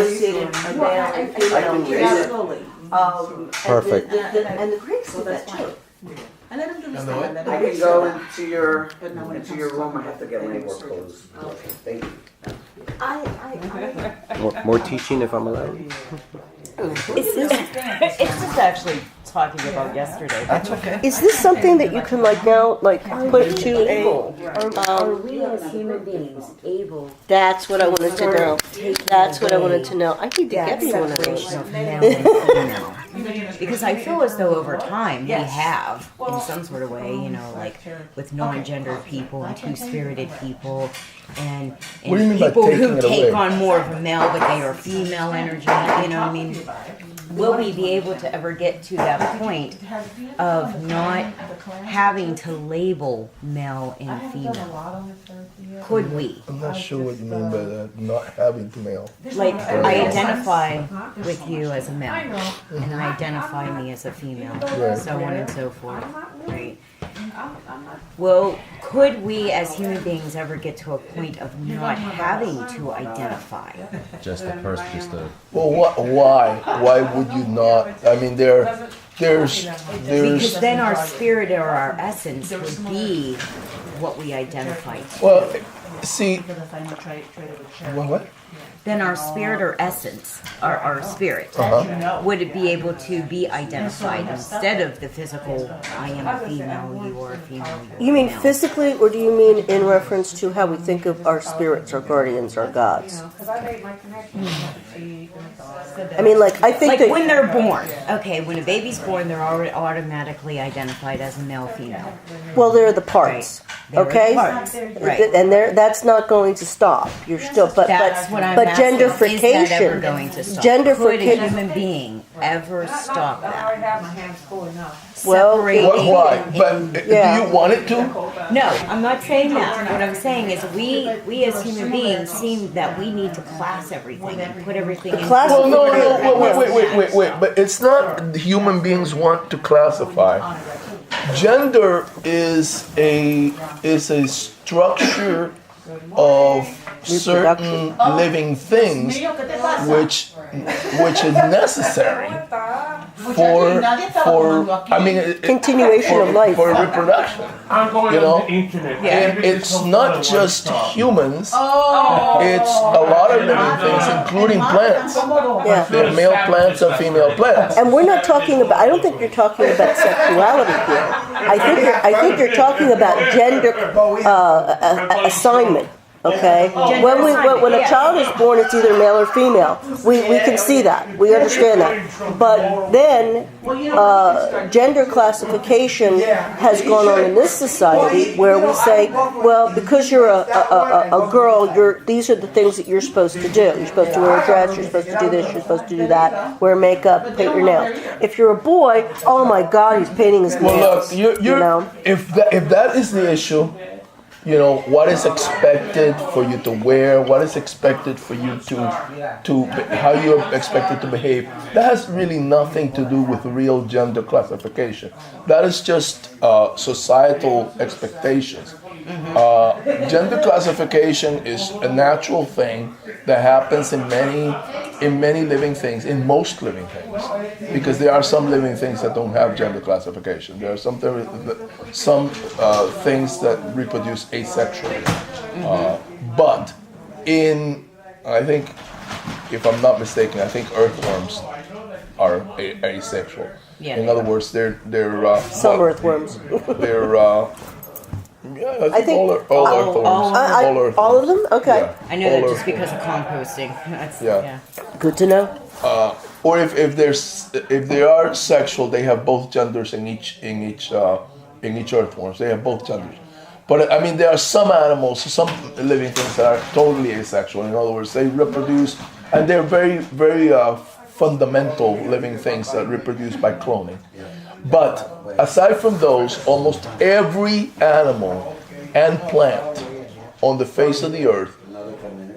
associated a male and female together. Perfect. And the Greeks did that too. I let him do this thing. I can go into your room. I have to get my work clothes. Thank you. More teaching if I'm allowed. It's just actually talking about yesterday. That's okay. Is this something that you can now put to a? Are we as human beings able? That's what I wanted to know. That's what I wanted to know. I need to get me one of those. Separation of male and female. Because I feel as though over time we have, in some sort of way, like with non-gendered people and two-spirited people, and What do you mean by people who taking it take away? on more of a male but they are female energy. Will we be able to ever get to that point of not having to label male and female? Could we? I'm not sure what you mean by that, not having to mail. Like, I identify with you as a male, and I identify me as a female, Right. so on and so forth, right? Well, could we as human beings ever get to a point of not having to identify? Just a person, Well, why? Why would you not? I mean, there's. Because then our spirit or our essence would be what we identify to. Well, see. What? Then our spirit or essence, our spirit, would it be able to be identified instead of the physical, I am a female, you are a female, You mean male. physically, or do you mean in reference to how we think of our spirits, our guardians, our gods? I mean, I think Like that when they're born. Okay, when a baby's born, they're already automatically identified as a male, female. well, they're the parts, They're the okay? parts, right. And that's not going to stop. You're still, That's what I'm but asking. Is that ever genderfication, going to stop? Could a genderfication. human being ever stop that? Well, Separate- Why? But Yeah. do you want it to? No, I'm not saying that. What I'm saying is we as human beings seem that we need to class everything and put everything in. class- Well, no. Wait. But it's not human beings want to classify. Gender is a structure of certain living things which is necessary for Continuation of life. for reproduction. I'm going on the internet. And it's not just humans, it's a lot of living things, including plants. Yeah. There are male plants and female plants. And we're not talking about. I don't think you're talking about sexuality here. I think you're talking about gender assignment. Okay. When a child is born, it's either male or female. We can see that. We understand that. But then gender classification has gone on in this society where we say, well, because you're a girl, these are the things that you're supposed to do. You're supposed to wear a dress. You're supposed to do this. You're supposed to do that. Wear makeup. Paint your nails. If you're a boy, oh my God, he's painting his nails. Well, look, if that is the issue. What is expected for you to wear, what is expected for you to how you're expected to behave, that has really nothing to do with real gender classification. That is just societal expectations. Gender classification is a natural thing that happens in many living things, in most living things, because there are some living things that don't have gender classification. There are some things that reproduce asexually, but I think, if I'm not mistaken, I think earthworms are asexual. Yeah. In other words, they're Some earthworms. they're I think all earthworms. All of them? Okay. Yeah. I know All that just earthworms. because of composting. That's, Yeah. Good to know. Or if they are sexual, they have both genders in each earthworm. They have both genders. But I mean, there are some animals, some living things that are totally asexual. In other words, they reproduce, and they're very, very fundamental living things that reproduce by cloning. But aside from those, almost every animal and plant on the face of the earth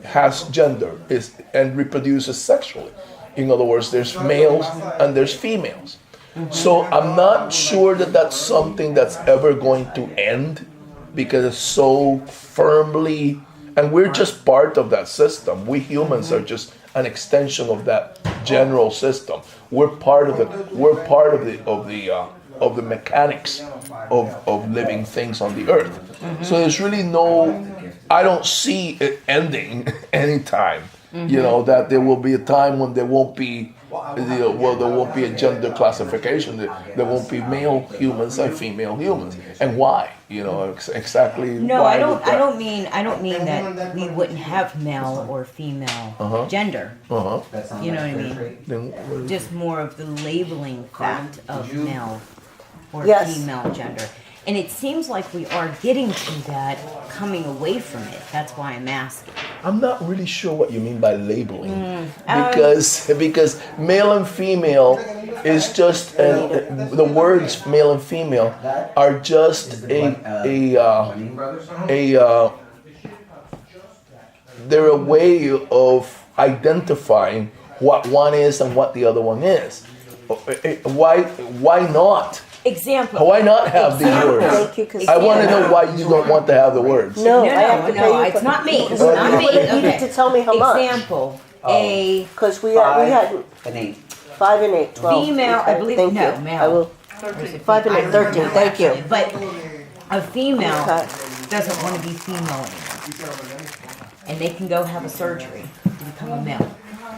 has gender and reproduces sexually. In other words, there's males and there's females. So I'm not sure that that's something that's ever going to end, because it's so firmly, and we're just part of that system. We humans are just an extension of that general system. We're part of the mechanics of living things on the earth. So there's really I don't see it ending anytime. You know, that there will be a time when there won't be there won't be a gender classification. There won't be male humans and female humans. And why? You know, exactly. No, why I don't mean that we wouldn't have male or female gender. You know what I mean? Then, Just more of the labeling fact of male or Yes. female gender. And it seems like we are getting to that, coming away from it. That's why I'm asking. I'm not really sure what you mean by labeling, because male and female is just the words male and female are just they're a way of identifying what one is and what the other one is. Why not? Example. Why not have these words? Thank you, 'cause- I want to know why you don't want to have the words. No, I have to pay you. It's not me. It's You not me. needed Okay. to tell me how much. Example. A Because we had 5 and 8, 12. female, I believe, Thank no, you. male. I will. 5 and 8, 13. Thank you. But a female Okay. doesn't want to be female anymore. And they can go have a surgery to become a male.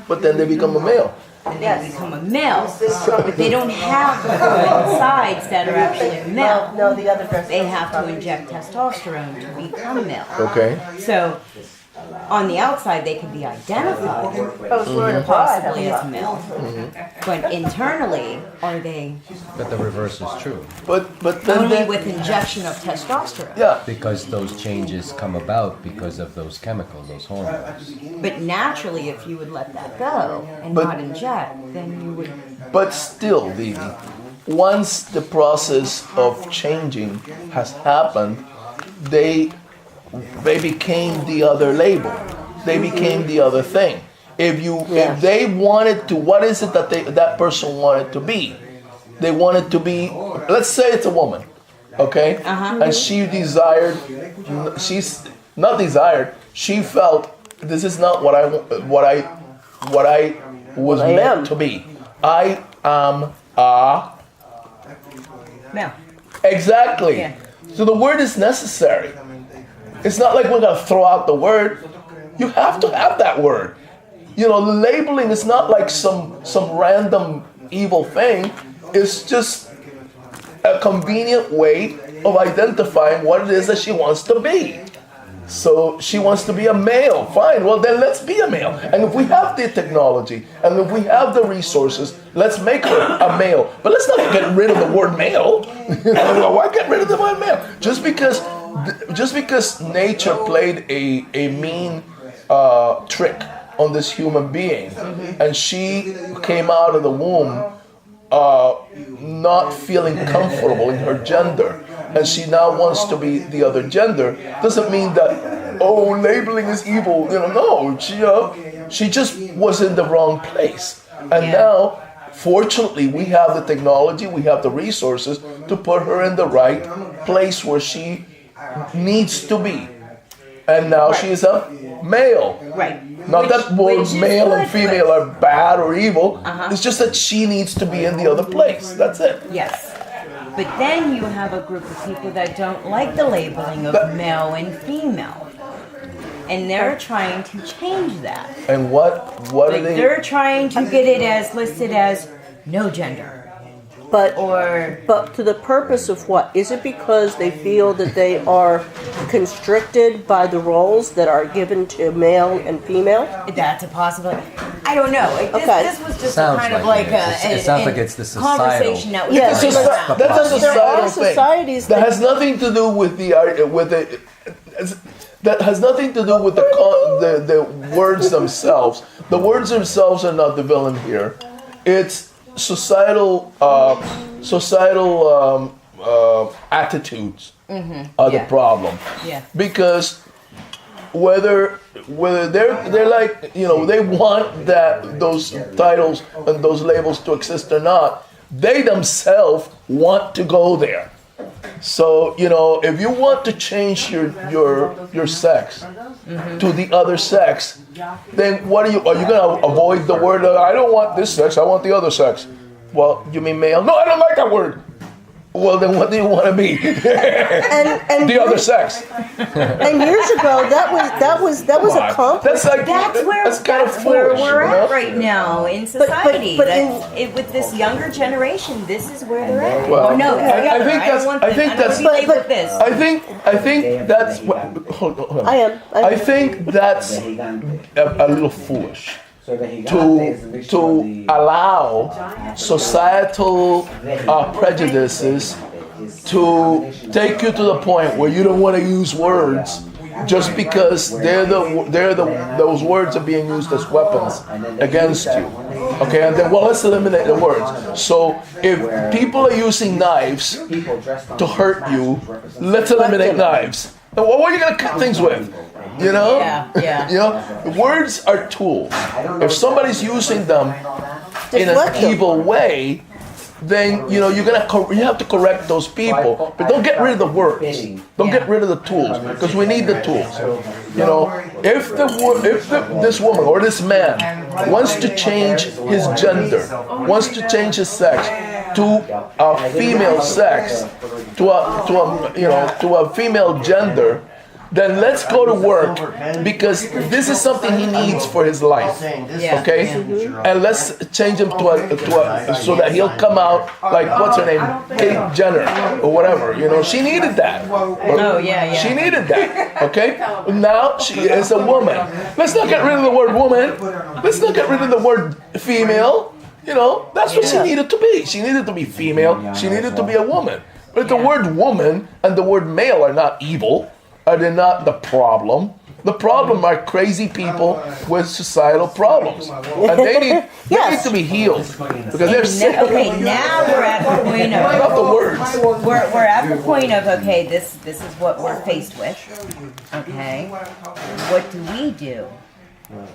But then they become a male. And they become a male, but they don't have the sides that are actually male. No, the other dress. They have to inject testosterone to become male. Okay. So, on the outside, they can be identified possibly as male, but internally, are they But the reverse is true. But then only with injection of testosterone? yeah. Because those changes come about because of those chemicals, those hormones. But naturally, if you would let that go and But- not inject, then you would. But still, Vivi, once the process of changing has happened, they became the other label. They became the other thing. If they wanted to, what is it that that person wanted to be? They wanted to be. Let's say it's a woman, okay, and she desired. She's not desired. She felt this is not what I was I meant am. to be. I am a. No. Exactly. Yeah. So the word is necessary. It's not like we're gonna throw out the word. You have to have that word. You know, the labeling is not like some random evil thing. It's just a convenient way of identifying what it is that she wants to be. So she wants to be a male. Fine. Well, then let's be a male. And if we have the technology and if we have the resources, let's make her a male. But let's not get rid of the word male. You know, why get rid of the word male? Just because nature played a mean trick on this human being, and she came out of the womb not feeling comfortable in her gender, and she now wants to be the other gender, doesn't mean that labeling is evil. You know, no, she just was in the wrong place, and now, fortunately, we have the technology, we have the resources to put her in the right place where she needs to be, and now she is a male. Right. Not that both which is male and good, female are bad or evil. Uh-huh. It's just that she needs to be in the other place. That's it. Yes. But then you have a group of people that don't like the labeling of male and female. And they're trying to change that. And what are Like they? they're trying to get it as listed as no gender. But Or to the purpose of what? Is it because they feel that they are constricted by the roles that are given to male and female? that's a possibility. I don't know. This was just Sounds kind of like like it is. It sounds like it's the societal- conversation that was Yes, going but around. That's a there are societal thing. societies that that has nothing to do with that has nothing to do with the words themselves. The words themselves are not the villain here. It's societal attitudes are the problem. Yeah. Because whether they're like, you know, they want those titles and those labels to exist or not, they themselves want to go there. So, you know, if you want to change your sex to the other sex, then what are you gonna avoid the word? I don't want this sex. I want the other sex. Well, you mean male? No, I don't like that word. Well, then what do you want to be? And The other sex. And years ago, that was a compliment. That's like That's kind of where foolish, we're you know? at right now in But- society. but With this younger generation, this is where they're at. Well, Or no, I together. think that's- don't want I think I don't that's- want to be labeled but- this. I think that's what. Hold on. I am. I think that's a little foolish to allow societal prejudices to take you to the point where you don't want to use words just because those words are being used as weapons against you. Okay, and then let's eliminate the words. So if people are using knives to hurt you, let's eliminate knives. And what are you gonna cut things with? You know? Yeah. You know, words are tools. If somebody's using them in Deflect an them. evil way, then you have to correct those people. But don't get rid of the words. Don't get rid of the tools, because we need the tools. You know, if this woman or this man wants to change his gender, wants to change his sex to a female sex, to a female gender, then let's go to work, because this is something he needs for his life. Yeah. Okay, and let's change him to a so that he'll come out like, what's her name, Kate Jenner or whatever. You know, she needed that. Oh, yeah. She needed that. Okay, now she is a woman. Let's not get rid of the word woman. Let's not get rid of the word female. You know, that's what she needed to be. She needed to be female. She needed to be a woman. But the word woman and the word male are not evil. They're not the problem. The problem are crazy people with societal problems, and they need to be healed because they're sick. Okay, now we're at the point Not the of words. we're at the point of okay, this is what we're faced with. Okay, what do we do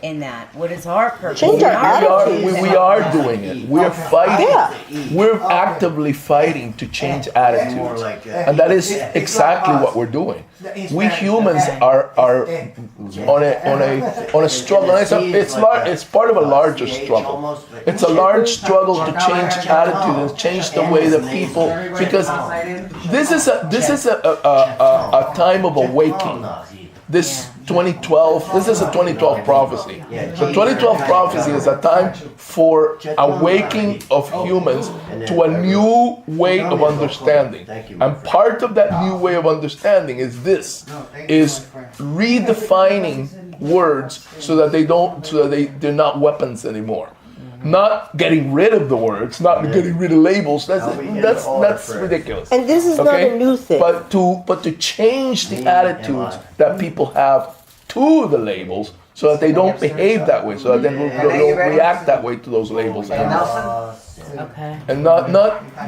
in that? What is our purpose? Change our attitude. We are doing it. We're fighting. We're actively fighting to change attitudes, and that is exactly what we're doing. We humans are on a struggle. It's part of a larger struggle. It's a large struggle to change attitude and change the way that people, because this is a time of awakening. This 2012, this is a 2012 prophecy. The 2012 prophecy is a time for awakening of humans to a new way of understanding. And part of that new way of understanding is redefining words so that they're not weapons anymore. Not getting rid of the words, not getting rid of labels. That's ridiculous. And this is not a new thing. But to change the attitudes that people have to the labels, so that they don't behave that way, so that they don't react that way to those labels anymore. Okay. And not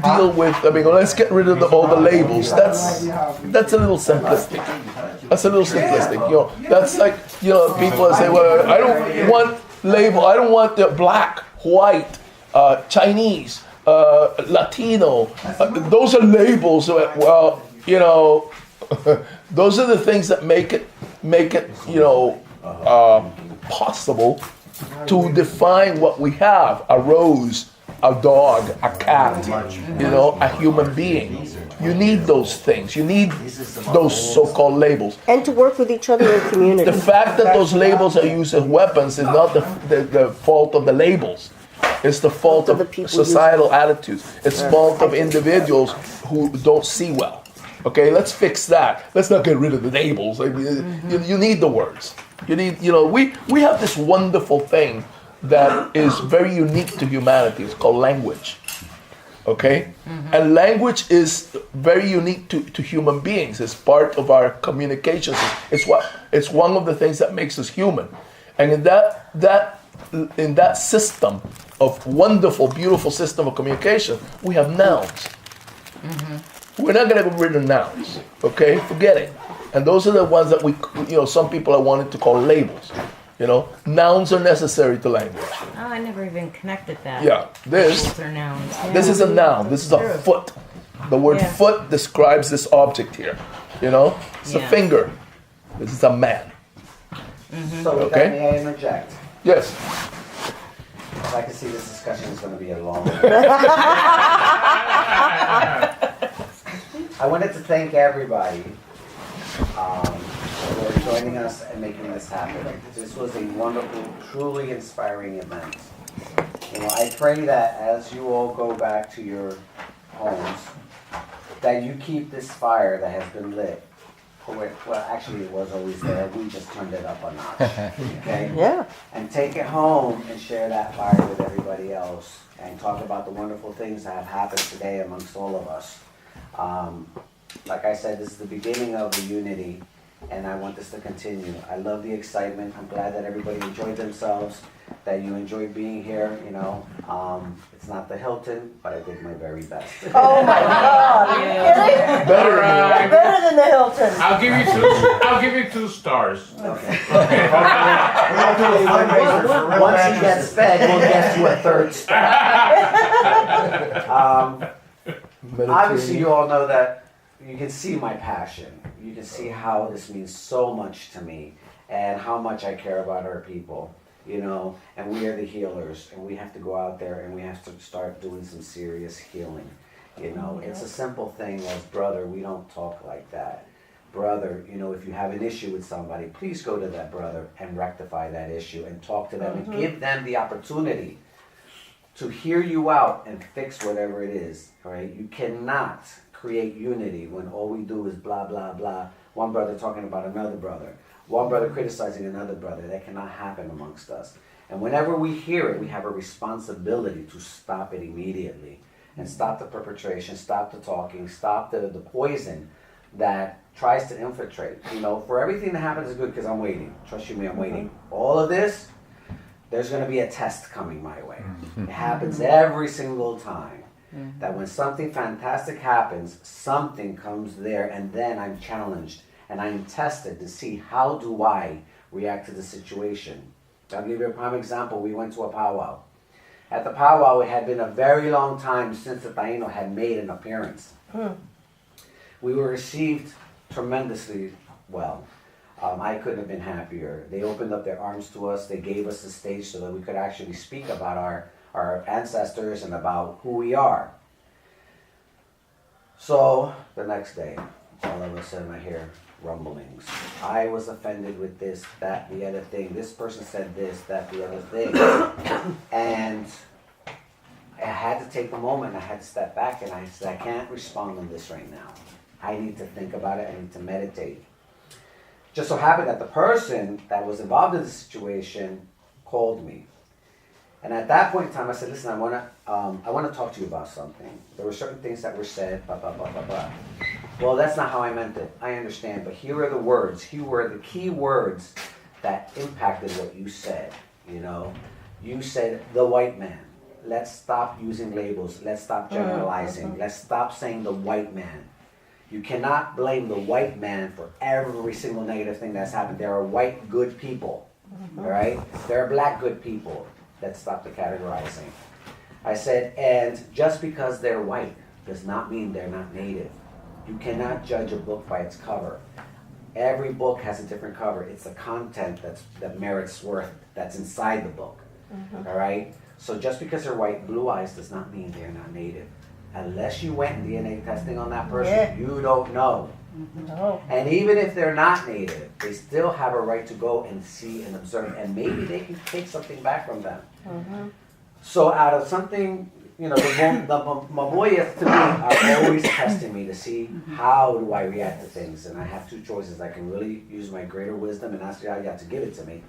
deal with. I mean, let's get rid of all the labels. That's a little simplistic. That's a little simplistic. You know, that's like, you know, people say, well, I don't want label. I don't want the black, white, Chinese, Latino. Those are labels. Well, you know, those are the things that make it, you know, possible to define what we have: a rose, a dog, a cat, you know, a human being. You need those things. You need those so-called labels. And to work with each other in community. The fact that those labels are used as weapons is not the fault of the labels. It's the fault of societal attitudes. It's the fault of individuals who don't see well. Okay, let's fix that. Let's not get rid of the labels. You need the words. You need, you know, we have this wonderful thing that is very unique to humanity. It's called language. Okay? And language is very unique to human beings. It's part of our communications. It's one of the things that makes us human. And in that system of wonderful, beautiful system of communication, we have nouns. We're not going to get rid of nouns. Okay? Forget it. And those are the ones that some people are wanting to call labels. You know, nouns are necessary to language. Oh, I never even connected that. Yeah, Those are nouns. Yeah. this is a noun. This is a foot. The word foot describes this object here. You know, it's a finger. This is a man. So with Okay. that, may I interject? Yes. I can see this discussion is going to be a long one. I wanted to thank everybody for joining us and making this happen. This was a wonderful, truly inspiring event. You know, I pray that as you all go back to your homes, that you keep this fire that has been lit. Well, actually, it was always there. We just turned it up a notch. Okay? Yeah. And take it home and share that fire with everybody else and talk about the wonderful things that have happened today amongst all of us. Like I said, this is the beginning of the unity, and I want this to continue. I love the excitement. I'm glad that everybody enjoyed themselves, that you enjoyed being here. You know, it's not the Hilton, but I did my very best. Oh my God! Are you kidding? Better Alright. Better than the Hilton. I'll give you 2 stars. Okay. Once he gets fed, we'll get you a 3rd star. Obviously, you all know that you can see my passion. You can see how this means so much to me and how much I care about our people, you know, and we are the healers, and we have to go out there and we have to start doing some serious healing. You know, it's a simple thing as brother, we don't talk like that. Brother, you know, if you have an issue with somebody, please go to that brother and rectify that issue and talk to them and give them the opportunity to hear you out and fix whatever it is, right? You cannot create unity when all we do is blah, blah, blah. One brother talking about another brother. One brother criticizing another brother. That cannot happen amongst us. And whenever we hear it, we have a responsibility to stop it immediately and stop the perpetration, stop the talking, stop the poison that tries to infiltrate. You know, for everything that happens is good because I'm waiting. Trust you me, I'm waiting. All of this, there's going to be a test coming my way. It happens every single time. That when something fantastic happens, something comes there, and then I'm challenged and I'm tested to see how do I react to the situation. I'll give you a prime example. We went to a powwow. At the powwow, it had been a very long time since the Taino had made an appearance. We were received tremendously well. I couldn't have been happier. They opened up their arms to us. They gave us the stage so that we could actually speak about our ancestors and about who we are. So the next day, all of a sudden I hear rumblings. I was offended with this, that, the other thing. This person said this, that, the other thing. And I had to take a moment. I had to step back and I said, I can't respond on this right now. I need to think about it. I need to meditate. Just so happened that the person that was involved in the situation called me. And at that point in time, I said, listen, I want to talk to you about something. There were certain things that were said, blah, blah, blah, blah, blah. Well, that's not how I meant it. I understand, but here are the words. Here were the key words that impacted what you said, you know. You said, the white man. Let's stop using labels. Let's stop generalizing. Let's stop saying the white man. You cannot blame the white man for every single negative thing that's happened. There are white good people, all right? There are black good people. Let's stop the categorizing. I said, and just because they're white does not mean they're not native. You cannot judge a book by its cover. Every book has a different cover. It's the content that merits worth that's inside the book, all right? So just because they're white, blue eyes does not mean they're not native. Unless you went DNA testing on that person, you don't know. No. And even if they're not native, they still have a right to go and see and observe, and maybe they can take something back from them. So out of something, you know, the Maboyas to me are always testing me to see how do I react to things. And I have two choices. I can really use my greater wisdom and ask God to give it to me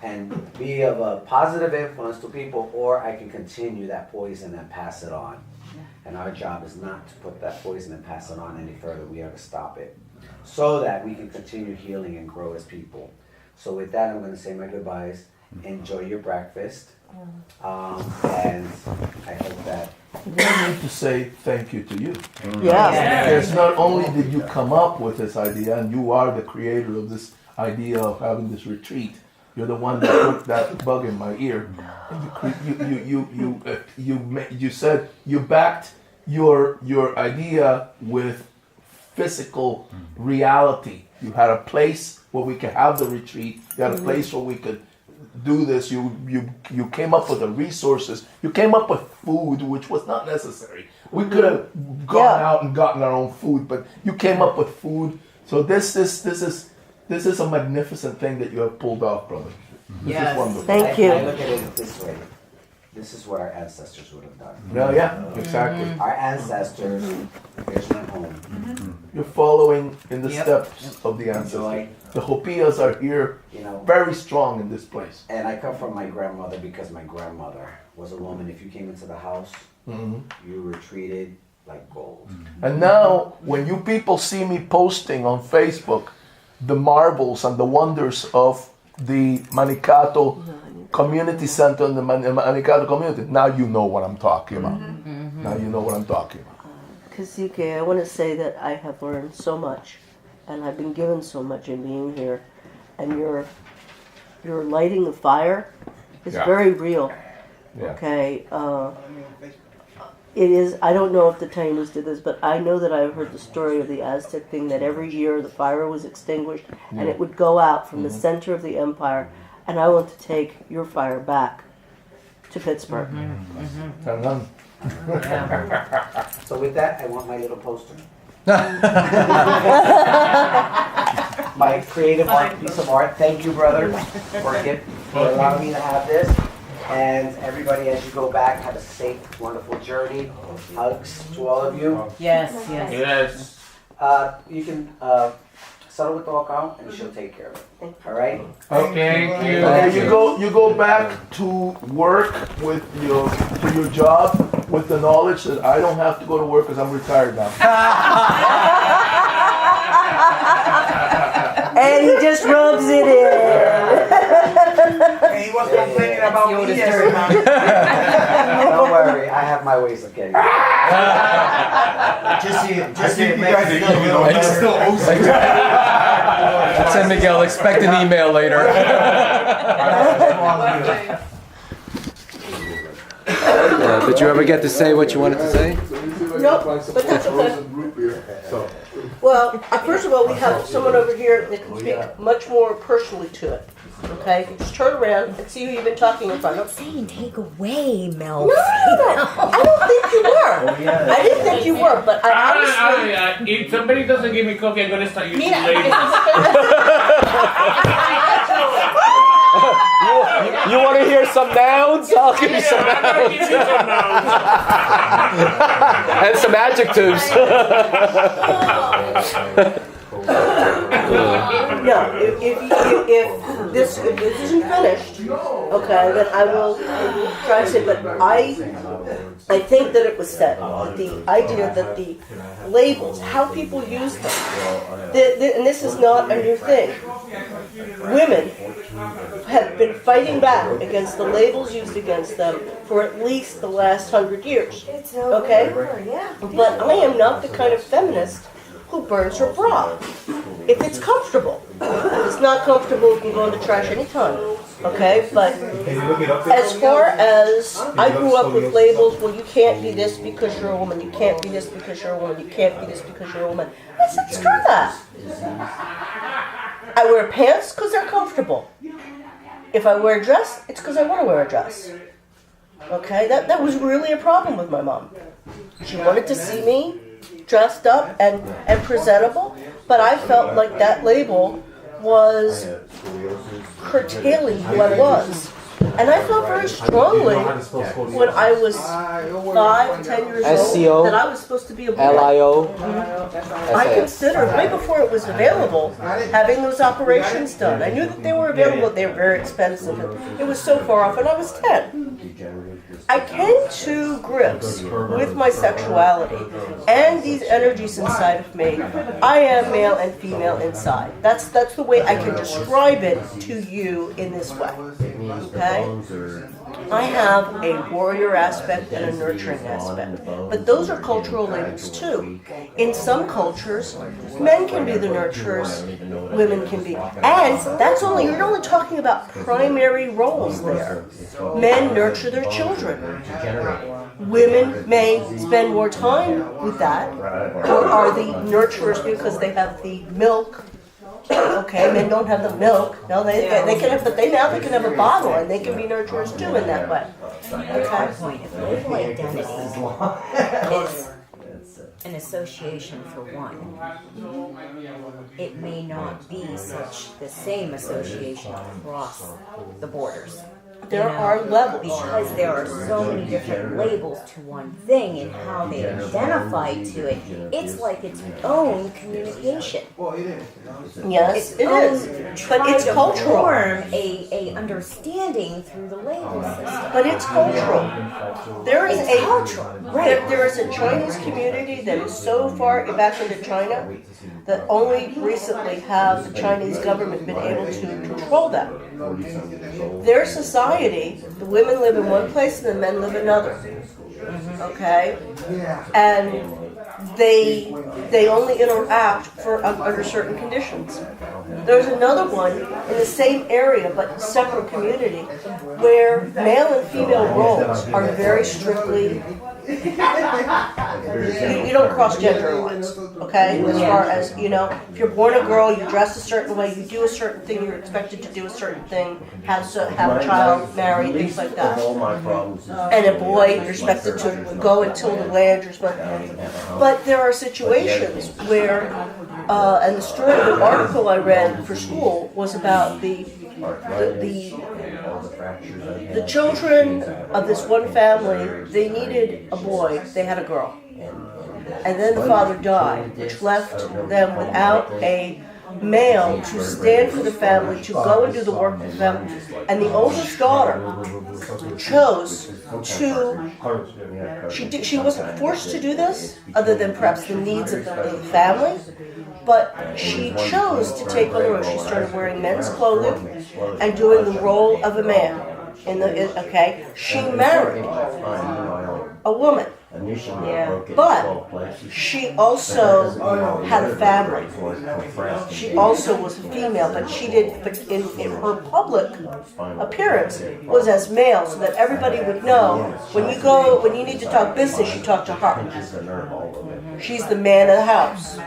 and be of a positive influence to people, or I can continue that poison and pass it on. And our job is not to put that poison and pass it on any further. We are to stop it so that we can continue healing and grow as people. So with that, I'm going to say my goodbyes. Enjoy your breakfast. And I hope that... I need to say thank you to you. Yeah. Because not only did you come up with this idea, and you are the creator of this idea of having this retreat, you're the one that put that bug in my ear. You said you backed your idea with physical reality. You had a place where we could have the retreat. You had a place where we could do this. You came up with the resources. You came up with food, which was not necessary. We could have gone out and gotten our own food, but you came up with food. So this is a magnificent thing that you have pulled off, brother. This is wonderful. Thank you. I look at it this way. This is what our ancestors would have done. Yeah, exactly. Our ancestors, here's my home. You're following in the steps of the ancestors. Enjoy. The Hopiyas are here, You know, very strong in this place. and I come from my grandmother because my grandmother was a woman. If you came into the house, you were treated like gold. And now, when you people see me posting on Facebook the marvels and the wonders of the Manicato Community Center and the Manicato community, now you know what I'm talking about. Now you know what I'm talking about. Kazuke, I want to say that I have learned so much, and I've been given so much in being here, and your lighting the fire is very real. Yeah. Okay, it is. I don't know if the Taínos did this, but I know that I've heard the story of the Aztec thing that every year the fire was extinguished and it would go out from the center of the empire, and I want to take your fire back to Pittsburgh. So with that, I want my little poster. My creative art, piece of art. Thank you, brother, for allowing me to have this. And everybody, as you go back, have a safe, wonderful journey. Hugs to all of you. Yes. Yes. You can settle with the account, and she'll take care of it. All right? Okay, thank you. Okay, you go back to work with your job with the knowledge that I don't have to go to work because I'm retired now. And he just rubs it in. He was complaining about me yesterday. Don't worry, I have my ways of getting it. Just so you guys know, it's still OC. San Miguel, expect an email later. Did you ever get to say what you wanted to say? Nope, but that's okay. Well, first of all, we have someone over here that can speak much more personally to it. Okay, just turn around and see who you've been talking in front of. Saying take away, Mel. No. I don't think you were. I didn't think you were, but I honestly. If somebody doesn't give me coffee, I'm gonna start using Mira, labels. You want to hear some nouns? I'll give you some I'm gonna give you some nouns. and some adjectives. No, if this isn't finished, okay, then I will try to say, but I think that it was said, the idea that the labels, how people use them, and this is not a new thing. Women have been fighting back against the labels used against them for at least the last 100 years, okay? But I am not the kind of feminist who burns her bra. If it's comfortable. If it's not comfortable, it can go in the trash anytime. Okay? But as far as I grew up with labels, well, you can't be this because you're a woman, you can't be this because you're a woman, you can't be this because you're a woman. I said, screw that. I wear pants because they're comfortable. If I wear a dress, it's because I want to wear a dress. Okay? That was really a problem with my mom. She wanted to see me dressed up and presentable, but I felt like that label was curtailing who I was. And I felt very strongly when I was 5, 10 years old that I was supposed to be a boy. LIO. I considered, way before it was available, having those operations done. I knew that they were available, they were very expensive. It was so far off, and I was 10. I came to grips with my sexuality and these energies inside of me. I am male and female inside. That's the way I can describe it to you in this way. Okay? I have a warrior aspect and a nurturing aspect. But those are cultural labels too. In some cultures, men can be the nurturers, women can be. And you're only talking about primary roles there. Men nurture their children. Women may spend more time with that, or are the nurturers because they have the milk. Okay, men don't have the milk. No, they can have, but now they can have a bottle, and they can be nurturers too in that way. My point of label identity is an association for one. It may not be such the same association across the borders. There are levels. Because there are so many different labels to one thing and how they identify to it. It's like its own communication. Yes, it is. But it's cultural. Form a understanding through the label system. But it's cultural. There is there is a Chinese community that is so far back into China that only recently have the Chinese government been able to control them. Their society, the women live in one place and the men live in another. Okay? And they only interact under certain conditions. There's another one in the same area but separate community where male and female roles are very strictly. You don't cross gender lines, okay? As far as, if you're born a girl, you dress a certain way, you do a certain thing, you're expected to do a certain thing, have a child, marry, things like that. And a boy, you're expected to go and till the land, but there are situations where, and the article I read for school was about the children of this one family. They needed a boy, they had a girl. And then the father died, which left them without a male to stand for the family, to go and do the work with them. And the oldest daughter chose to, she wasn't forced to do this, other than perhaps the needs of the family, but she chose to take on the role. She started wearing men's clothing and doing the role of a man. She married a woman. But she also had a family. She also was a female, but in her public appearance was as male, so that everybody would know when you need to talk business, you talk to her. She's the man of the house.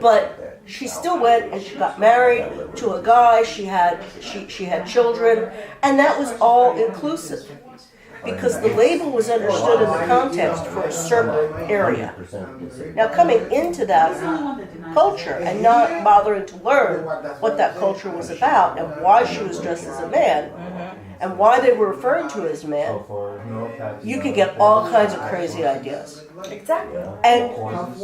But she still went and she got married to a guy. She had children, and that was all inclusive. Because the label was understood in the context for a certain area. Now, coming into that culture and not bothering to learn what that culture was about and why she was dressed as a man and why they were referred to as men, you could get all kinds of crazy ideas. Exactly. And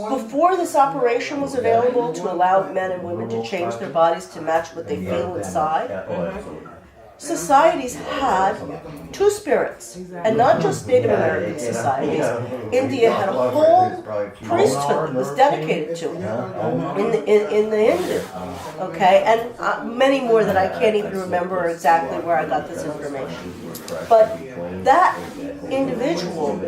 before this operation was available to allow men and women to change their bodies to match what they feel inside, societies had two spirits, and not just Native American societies. India had a whole priesthood that was dedicated to it in the Hindu, okay, and many more that I can't even remember exactly where I got this information. But that individual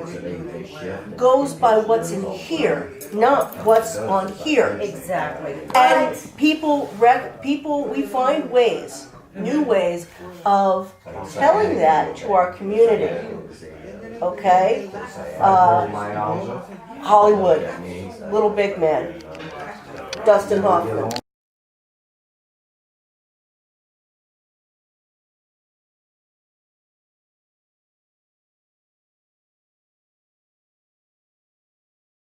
goes by what's in here, not what's on here. Exactly. And people, we find ways, new ways of telling that to our community. Okay? Hollywood, Little Big Man, Dustin Hoffman.